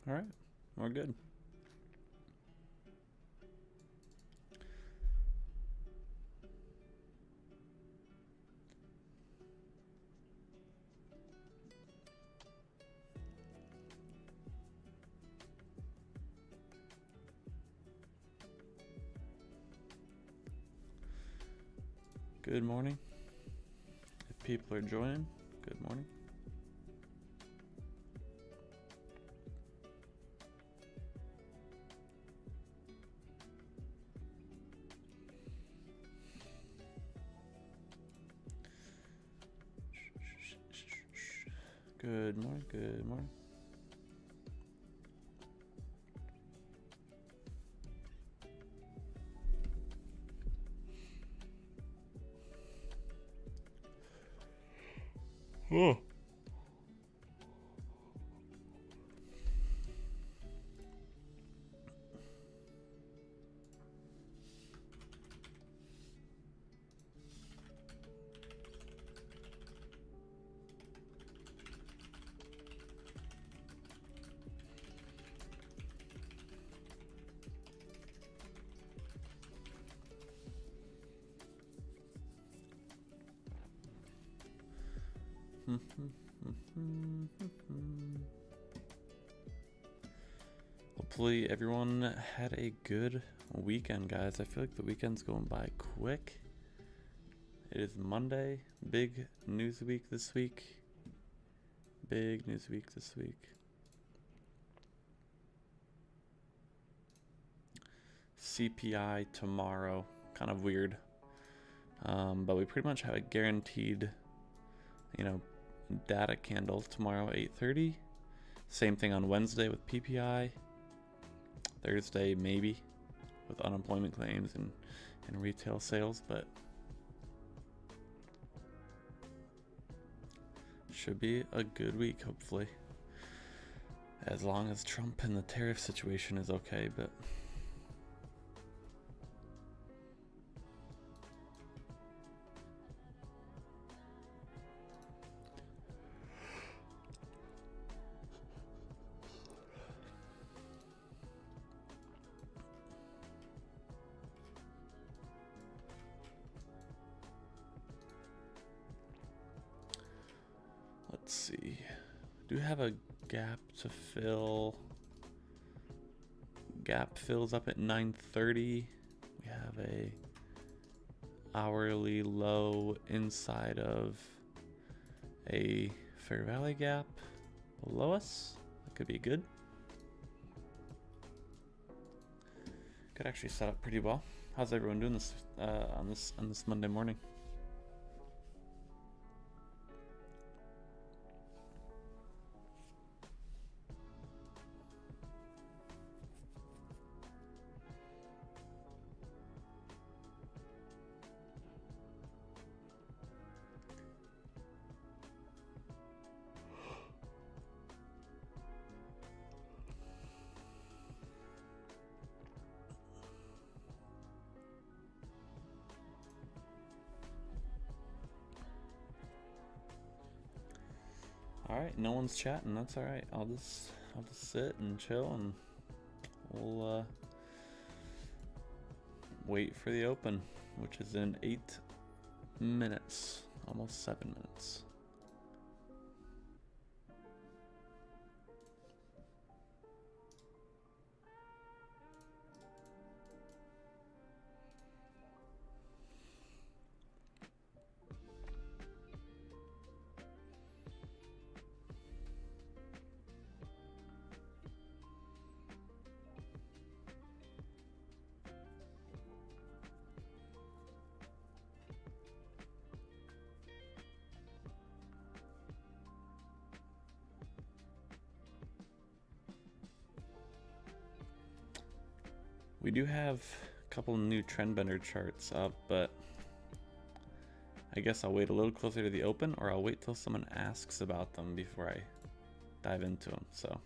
All right, we're good. Good morning. If people are joining, good morning. Good morning, good morning. Oh. Hopefully everyone had a good weekend, guys. I feel like the weekend's going by quick. It is Monday. Big news week this week. Big news week this week. CPI tomorrow. Kind of weird. But we pretty much have a guaranteed, data candle tomorrow at 8:30. Same thing on Wednesday with PPI. Thursday maybe with unemployment claims and retail sales, but should be a good week, hopefully. As long as Trump and the tariff situation is okay, but let's see. Do have a gap to fill. Gap fills up at 9:30. We have a hourly low inside of a Fair Valley gap below us. That could be good. Could actually set up pretty well. How's everyone doing this on this Monday morning? All right, no one's chatting. That's all right. I'll just sit and chill, and we'll wait for the open, which is in 8 minutes, almost 7 minutes. We do have a couple new trend bender charts up, but I guess I'll wait a little closer to the open, or I'll wait till someone asks about them before I dive into them. So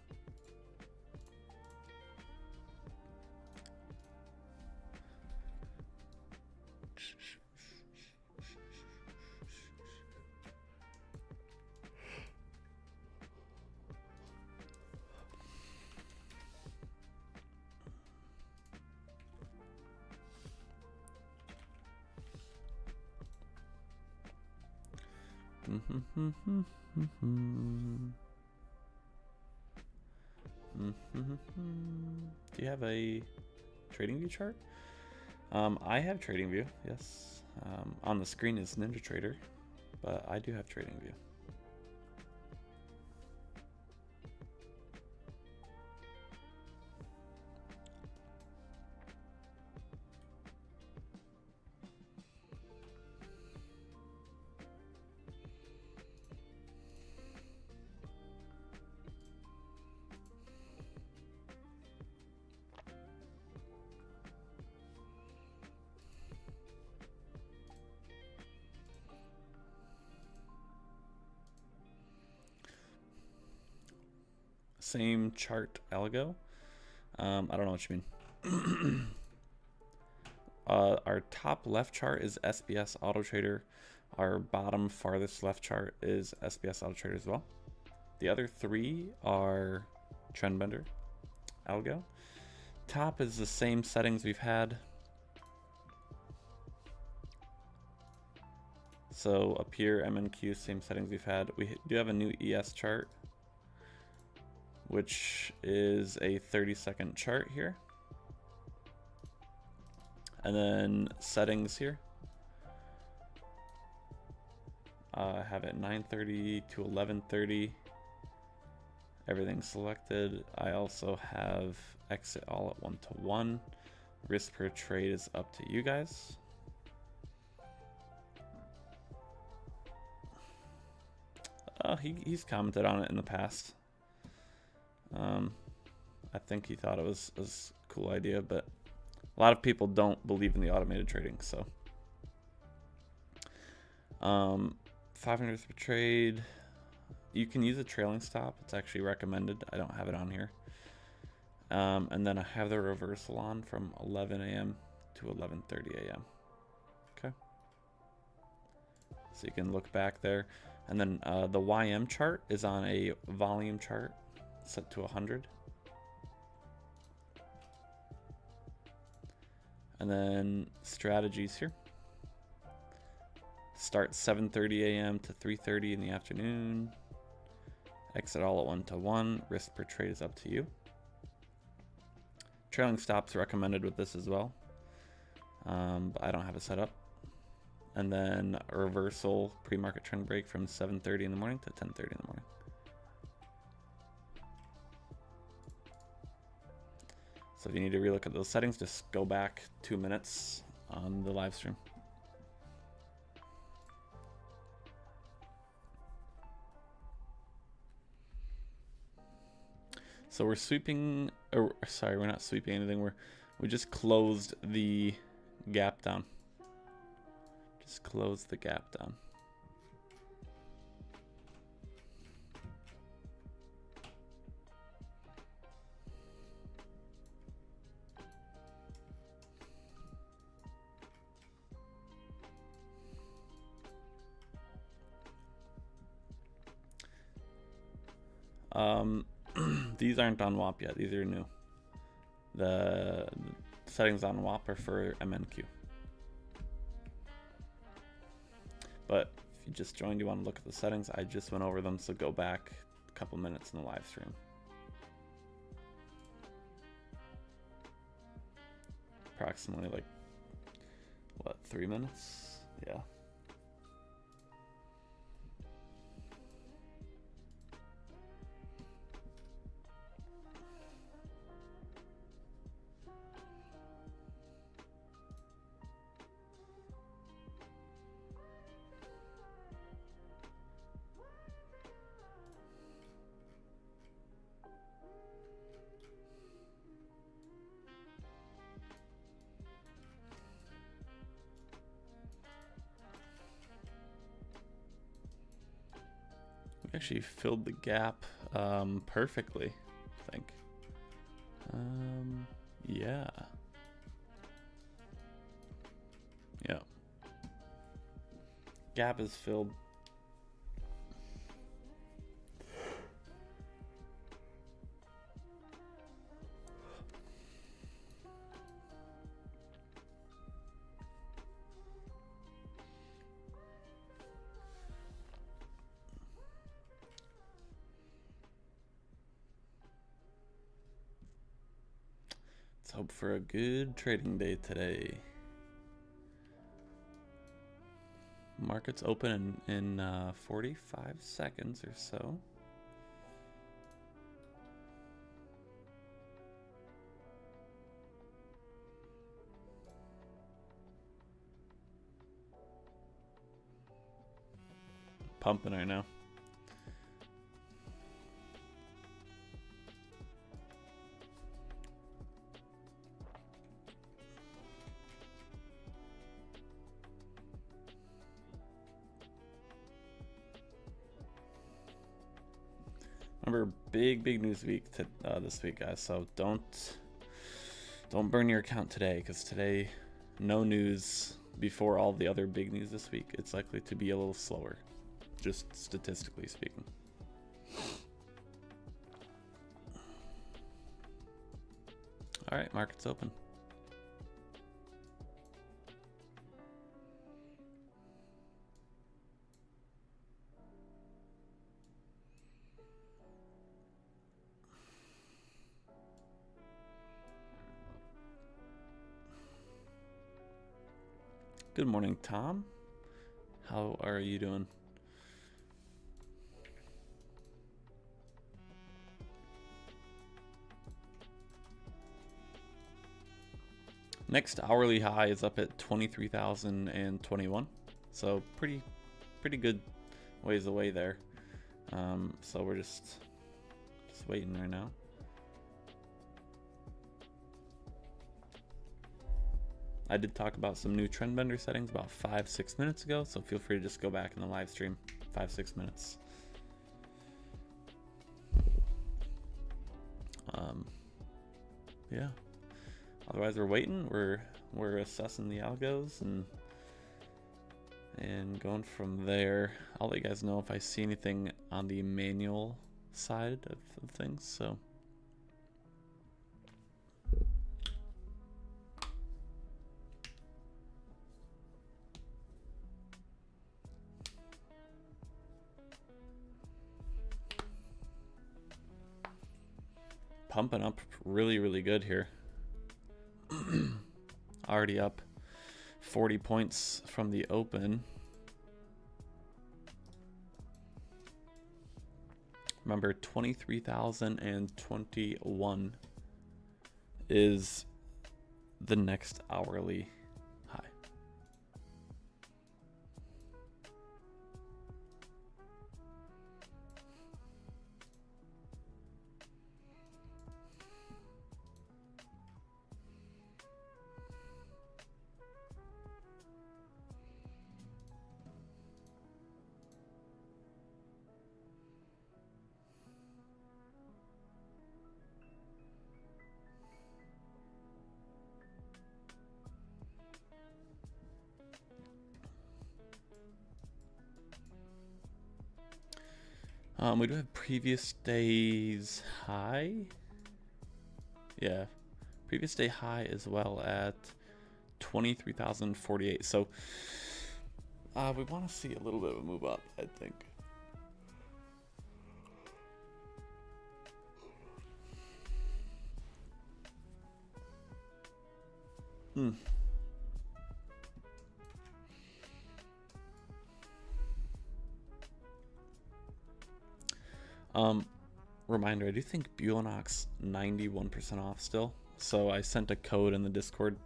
Do you have a TradingView chart? I have TradingView, yes. On the screen is NinjaTrader, but I do have TradingView. Same chart algo. I don't know what you mean. Our top left chart is SBS Autotrader. Our bottom farthest left chart is SBS Autotrader as well. The other three are BENDER algo. Top is the same settings we've had. So up here, MNQ, same settings we've had. We do have a new ES chart, which is a 30-second chart here. And then settings here. I have it 9:30 to 11:30. Everything's selected. I also have exit all at 1-to-1. Risk per trade is up to you guys. He's commented on it in the past. I think he thought it was a cool idea, but a lot of people don't believe in the automated trading. So 500 per trade. You can use a trailing stop. It's actually recommended. I don't have it on here. And then I have the reversal on from 11 a.m. to 11:30 a.m. Okay. So you can look back there. And then the YM chart is on a volume chart set to 100. And then strategies here. Start 7:30 a.m. to 3:30 in the afternoon. Exit all at 1-to-1. Risk per trade is up to you. Trailing stops recommended with this as well. But I don't have it set up. And then a reversal pre-market trend break from 7:30 in the morning to 10:30 in the morning. So if you need to relook at those settings, just go back 2 minutes on the live stream. So we're sweeping, or sorry, we're not sweeping anything. We just closed the gap down. Just close the gap down. These aren't on WAP yet. These are new. The settings on WAP are for MNQ. But if you just joined, you want to look at the settings, I just went over them, so go back a couple minutes in the live stream. Approximately like, what, 3 minutes? Yeah. We actually filled the gap perfectly, I think. Yeah. Yeah. Gap is filled. hope for a good trading day today. Markets open in 45 seconds or so. Pumping right now. Remember, big news week this week, guys. So don't burn your account today, because today, no news before all the other big news this week. It's likely to be a little slower, just statistically speaking. All right, markets open. Good morning, Tom. How are you doing? Next hourly high is up at 23,021, so pretty good ways away there. So we're just waiting right now. I did talk about some new trend bender settings about 5-6 minutes ago, so feel free to just go back in the live stream. 5-6 minutes. Yeah. Otherwise, we're waiting. We're assessing the algos and going from there. I'll let you guys know if I see anything on the manual side of things. So. Pumping up really good here. Already up 40 points from the open. Remember, 23,021 is the next hourly high. We do have previous day's high. Yeah, previous day high as well at 23,048. So we want to see a little bit of a move up, I think. Reminder, I do think Buellanox 91% off still. So I sent a code in the Discord.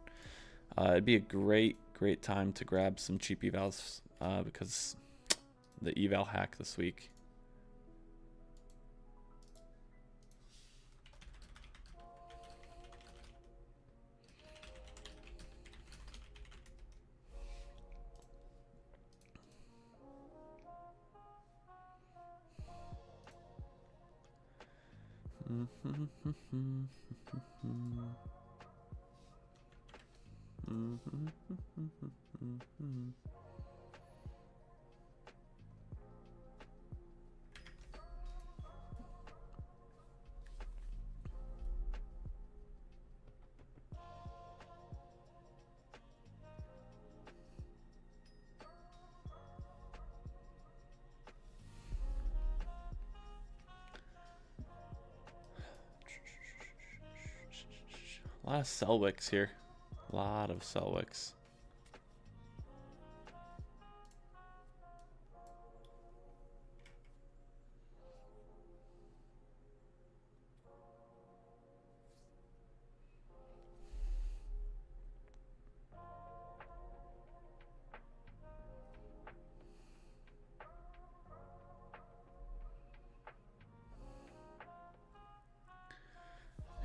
It'd be a great time to grab some cheap evals because the eval hack this week. A lot of sell wicks here. A lot of sell wicks.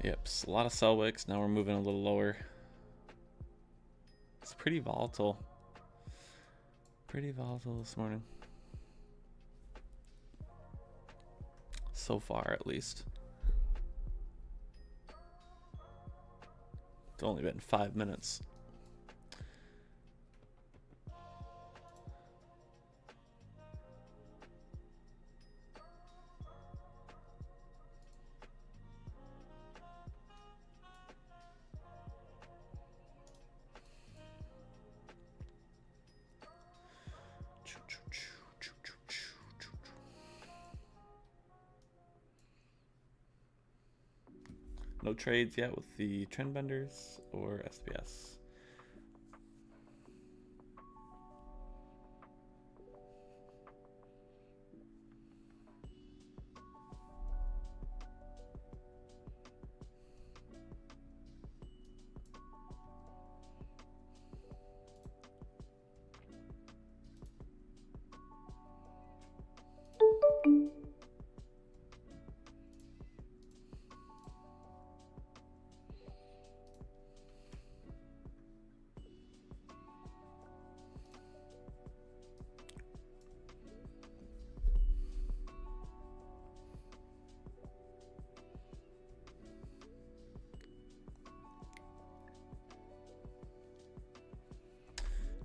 Yep, a lot of sell wicks. Now we're moving a little lower. It's pretty volatile. Pretty volatile this morning. So far, at least. It's only been 5 minutes. No trades yet with the trend benders or SBS.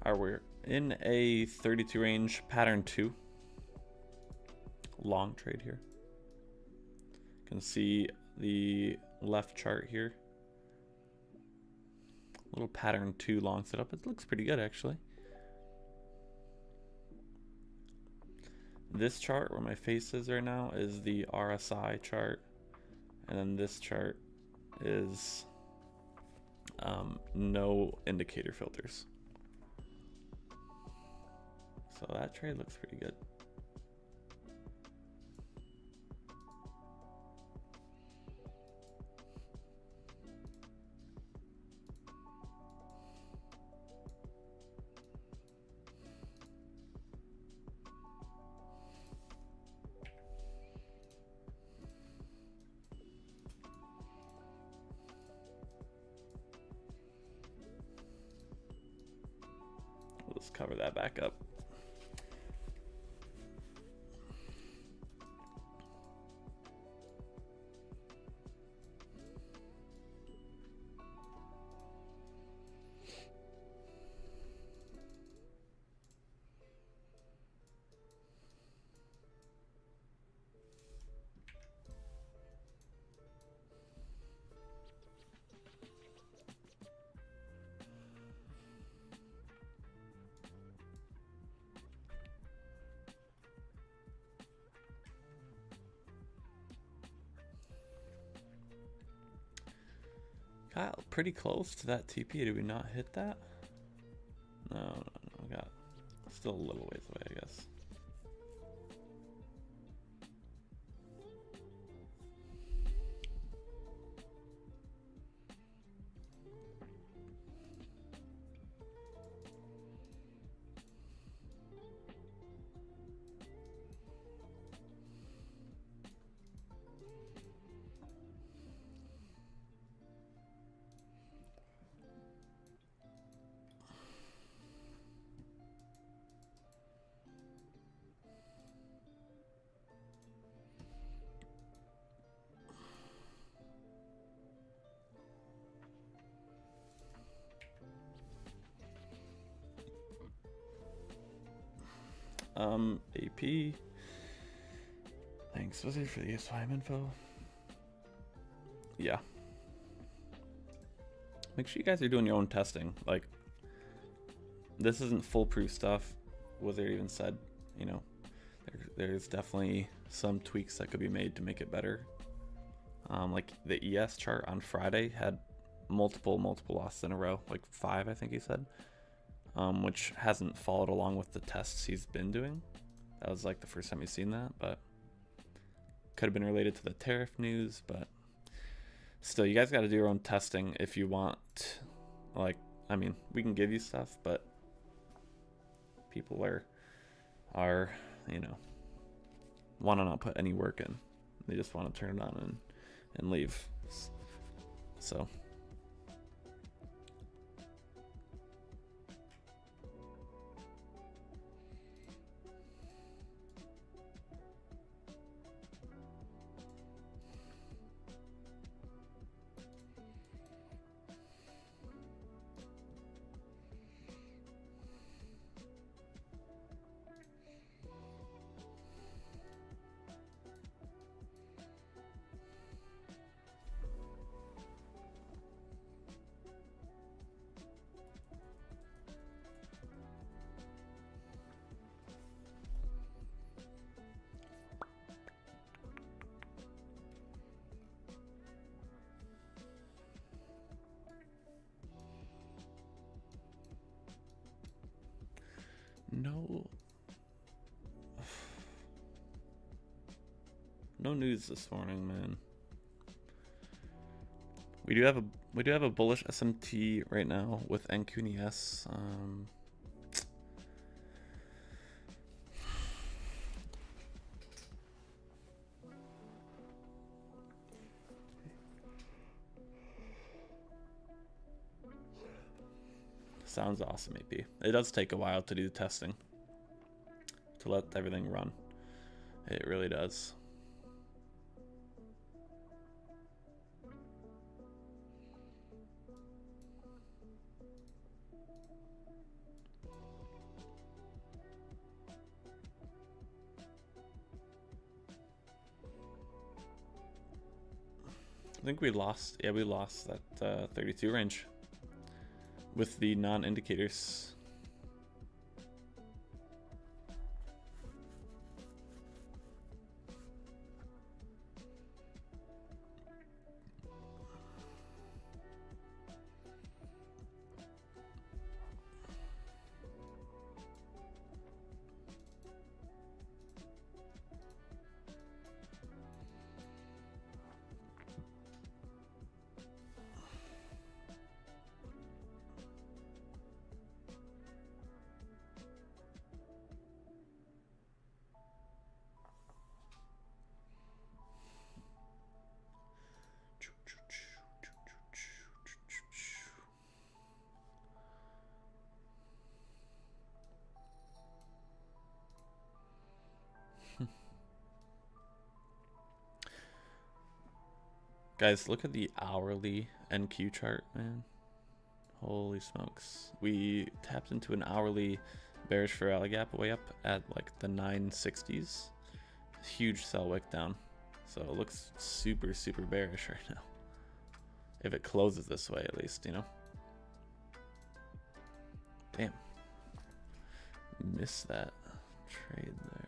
Alright, we're in a 32 range, pattern 2. Long trade here. You can see the left chart here. Little pattern 2 long setup. It looks pretty good actually. This chart where my face is right now is the RSI chart. And then this chart is no indicator filters. So that trade looks pretty good. We'll just cover that back up. Got pretty close to that TP. Did we not hit that? No. We got still a little ways away, I guess. AP. Thanks. Was it for the SYM info? Yeah. Make sure you guys are doing your own testing. Like, this isn't foolproof stuff. Wizard even said, you know, there's definitely some tweaks that could be made to make it better. Like the ES chart on Friday had multiple losses in a row, like 5, I think he said, which hasn't followed along with the tests he's been doing. That was like the first time he's seen that, but could have been related to the tariff news. But still, you guys got to do your own testing if you want. Like, I mean, we can give you stuff, but people are you know, want to not put any work in. They just want to turn it on and leave. So no news this morning, man. We do have a bullish SMT right now with NQNES. Sounds awesome, AP. It does take a while to do the testing, to let everything run. It really does. I think we lost that 32 range with the non-indicators. Guys, look at the hourly NQ chart, man. Holy smokes. We tapped into an hourly bearish for rally gap way up at like the 960s. Huge sell wick down. So it looks super bearish right now. If it closes this way, at least, you know. Damn. Missed that trade there.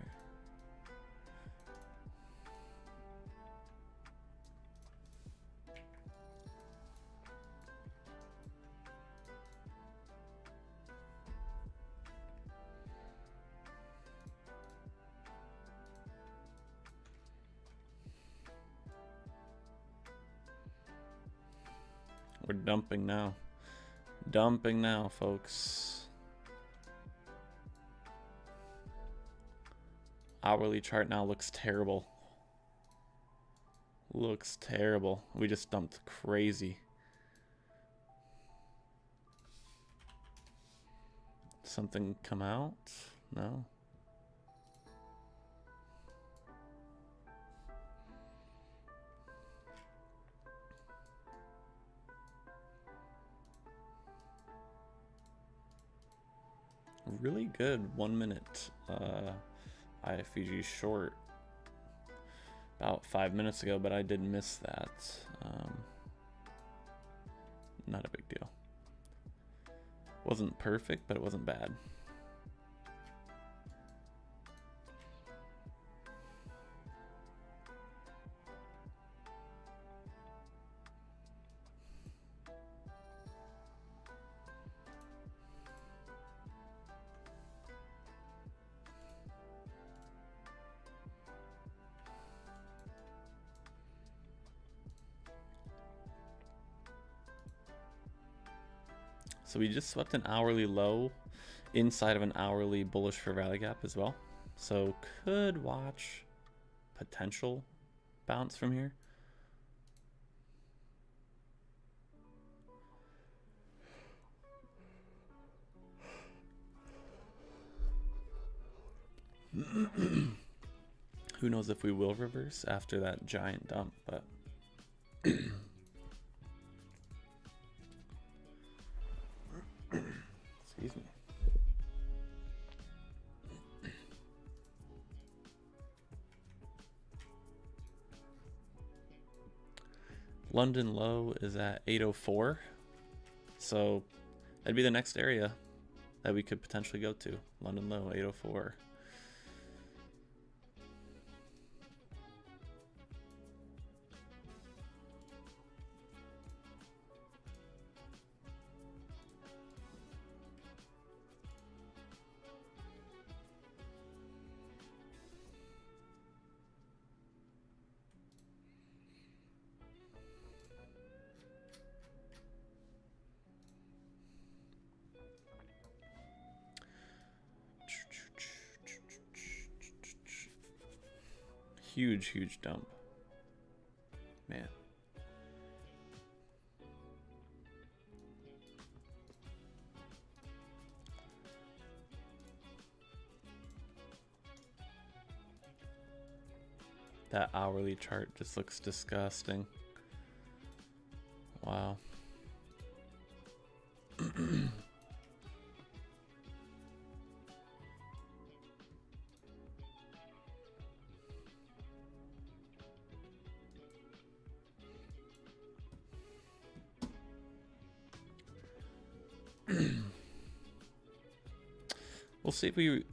We're dumping now. Dumping now, folks. Hourly chart now looks terrible. Looks terrible. We just dumped crazy. Something come out? No. Really good 1 minute IFVG short about 5 minutes ago, but I did miss that. Not a big deal. Wasn't perfect, but it wasn't bad. So we just swept an hourly low inside of an hourly bullish for value gap as well. So could watch potential bounce from here. Who knows if we will reverse after that giant dump, but excuse me. London low is at 804, so that'd be the next area that we could potentially go to. London low 804. Huge dump. Man. That hourly chart just looks disgusting. Wow. We'll see if we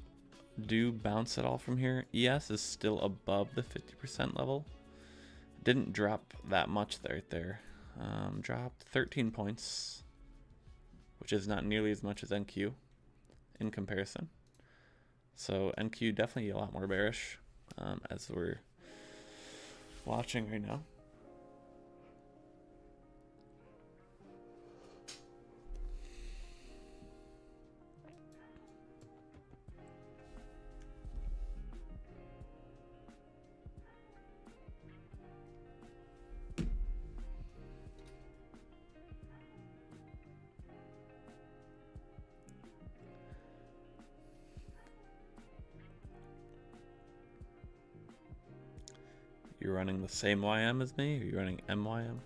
do bounce at all from here. ES is still above the 50% level. Didn't drop that much right there. Dropped 13 points, which is not nearly as much as NQ in comparison. So NQ definitely a lot more bearish as we're watching right now. You're running the same YM as me, or you're running MYM?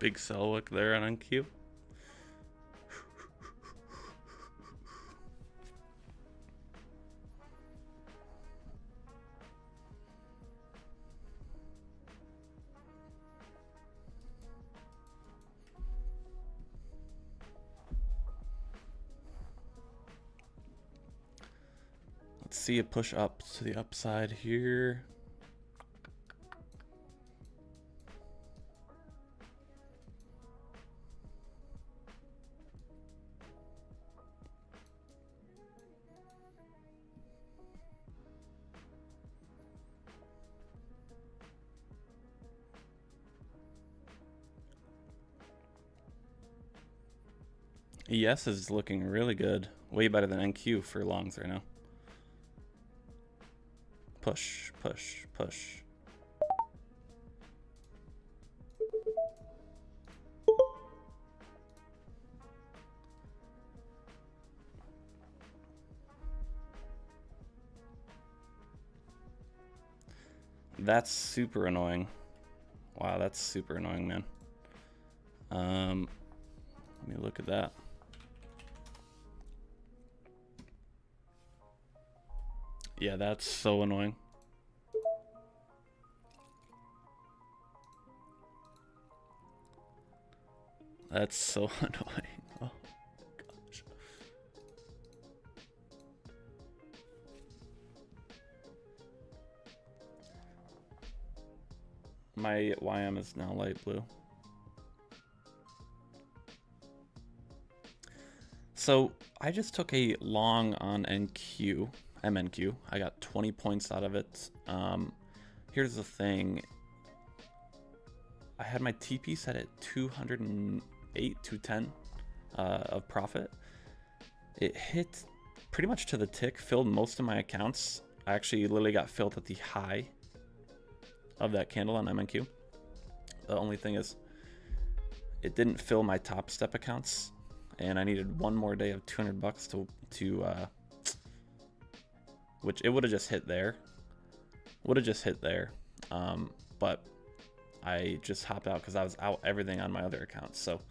Big sell wick there on NQ. Let's see a push up to the upside here. ES is looking really good. Way better than NQ for longs right now. Push, push, push. That's super annoying. Wow, that's super annoying, man. Let me look at that. Yeah, that's so annoying. That's so annoying. Oh gosh. My YM is now light blue. So I just took a long on MNQ. I got 20 points out of it. Here's the thing. I had my TP set at 208, 210 of profit. It hit pretty much to the tick, filled most of my accounts. I actually literally got filled at the high of that candle on MNQ. The only thing is it didn't fill my top step accounts, and I needed one more day of 200 bucks to which it would have just hit there. But I just hopped out because I was out everything on my other accounts. So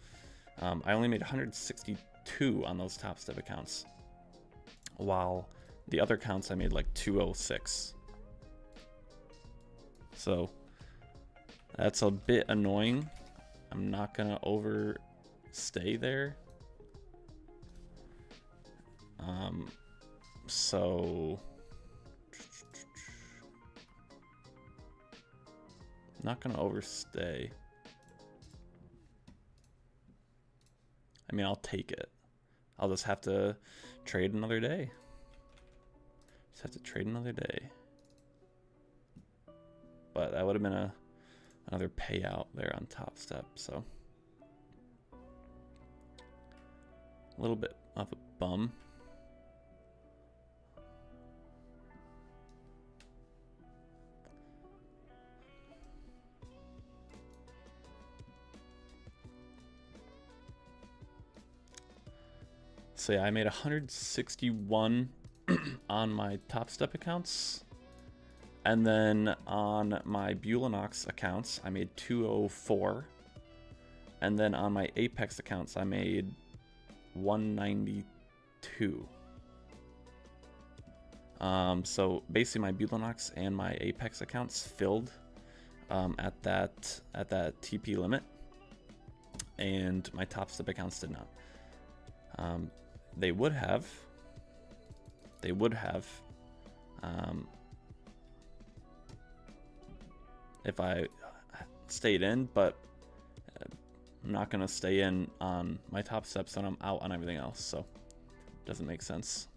I only made 162 on those top step accounts, while the other accounts I made like 206. So that's a bit annoying. I'm not gonna overstay there. So not gonna overstay. I mean, I'll take it. I'll just have to trade another day. But that would have been another payout there on top step. So a little bit of a bum. So yeah, I made 161 on my top step accounts, and then on my Bulanox accounts I made 204, and then on my Apex accounts I made 192. So basically my Bulanox and my Apex accounts filled at that TP limit, and my top step accounts did not. They would have if I stayed in, but I'm not gonna stay in on my top steps and I'm out on everything else, so it doesn't make sense.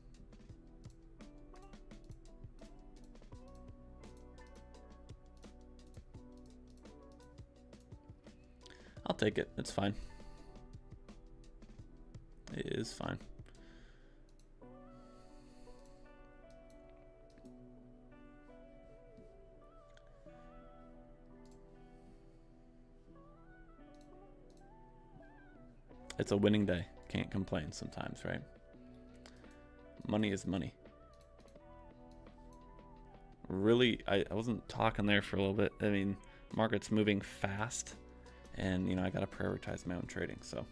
I'll take it. It's fine. It is fine. It's a winning day. Can't complain sometimes, right? Money is money. Really, I wasn't talking there for a little bit. I mean, market's moving fast, and you know, I gotta prioritize my own trading. So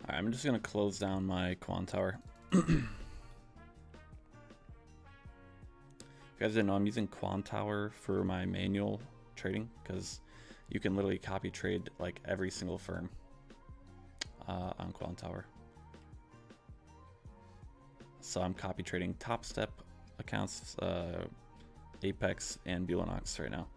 Alright, I'm just gonna close down my quant tower. If you guys didn't know, I'm using quant tower for my manual trading because you can literally copy trade like every single firm on quant tower. So I'm copy trading Top Step accounts, Apex, and Bulanox right now.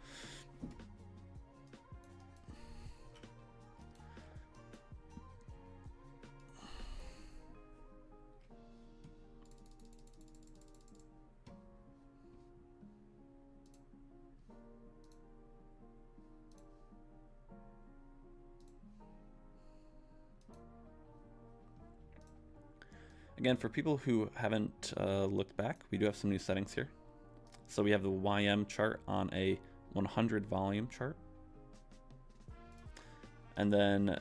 Again, for people who haven't looked back, we do have some new settings here. So we have the YM chart on a 100 volume chart. And then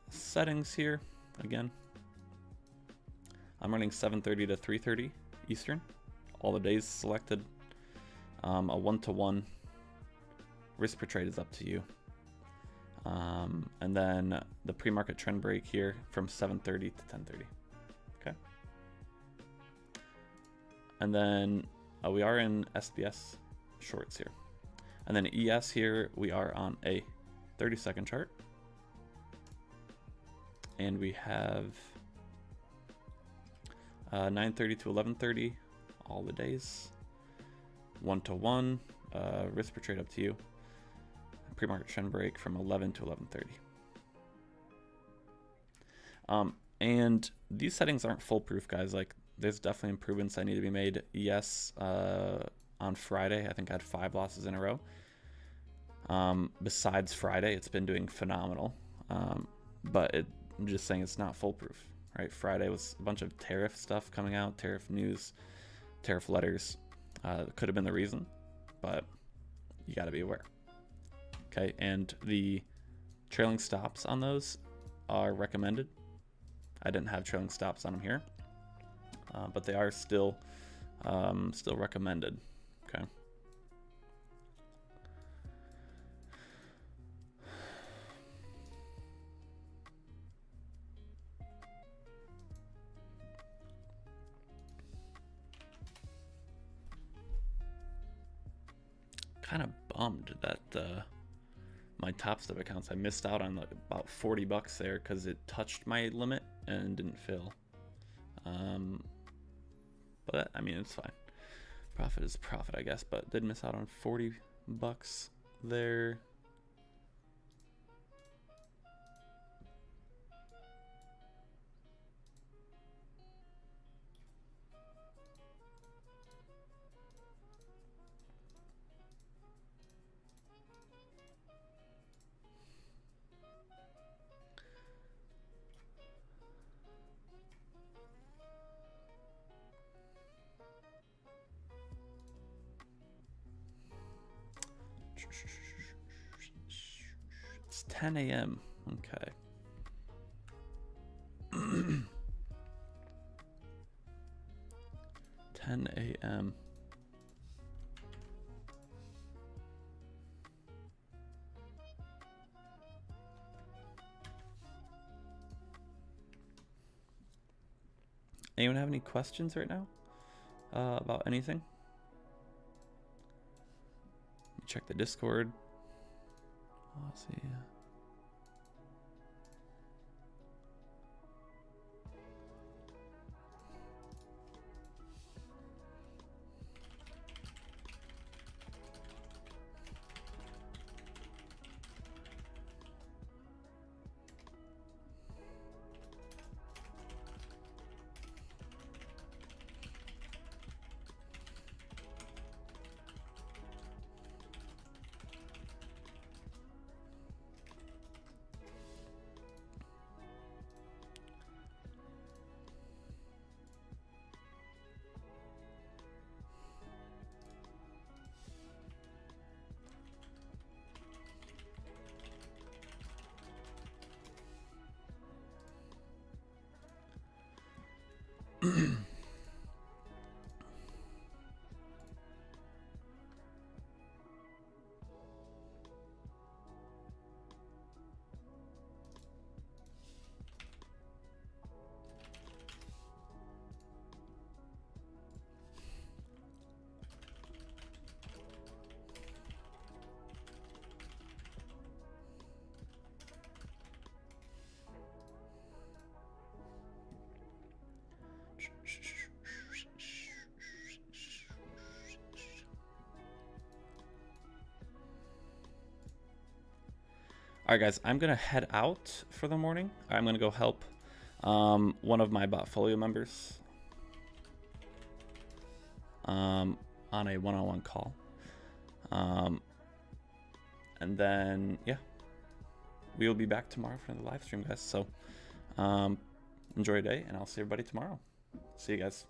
settings here, again, I'm running 7:30 to 3:30 Eastern. All the days selected. A 1-to-1 risk per trade is up to you. And then the pre-market trend break here from 7:30 to 10:30. Okay. And then we are in SBS shorts here. And then ES here, we are on a 30-second chart. And we have 9:30 to 11:30 all the days. 1-to-1 risk per trade up to you. Pre-market trend break from 11 to 11:30. And these settings aren't foolproof, guys. Like, there's definitely improvements that need to be made. Yes, on Friday, I think I had 5 losses in a row. Besides Friday, it's been doing phenomenal. But I'm just saying it's not foolproof, right? Friday was a bunch of tariff stuff coming out, tariff news, tariff letters. Could have been the reason, but you got to be aware. Okay, and the trailing stops on those are recommended. I didn't have trailing stops on them here, but they are still recommended. Okay. Kind of bummed that my Top Step accounts, I missed out on like about $40 there because it touched my limit and didn't fill. But I mean, it's fine. Profit is profit, I guess, but did miss out on $40 there. It's 10 a.m. Okay. 10 a.m. Anyone have any questions right now about anything? Check the Discord. Let's see. All right, guys, I'm going to head out for the morning. I'm going to go help one of my Botfolio members on a one-on-one call. And then, yeah, we will be back tomorrow for another live stream, guys. So enjoy your day, and I'll see everybody tomorrow. See you guys.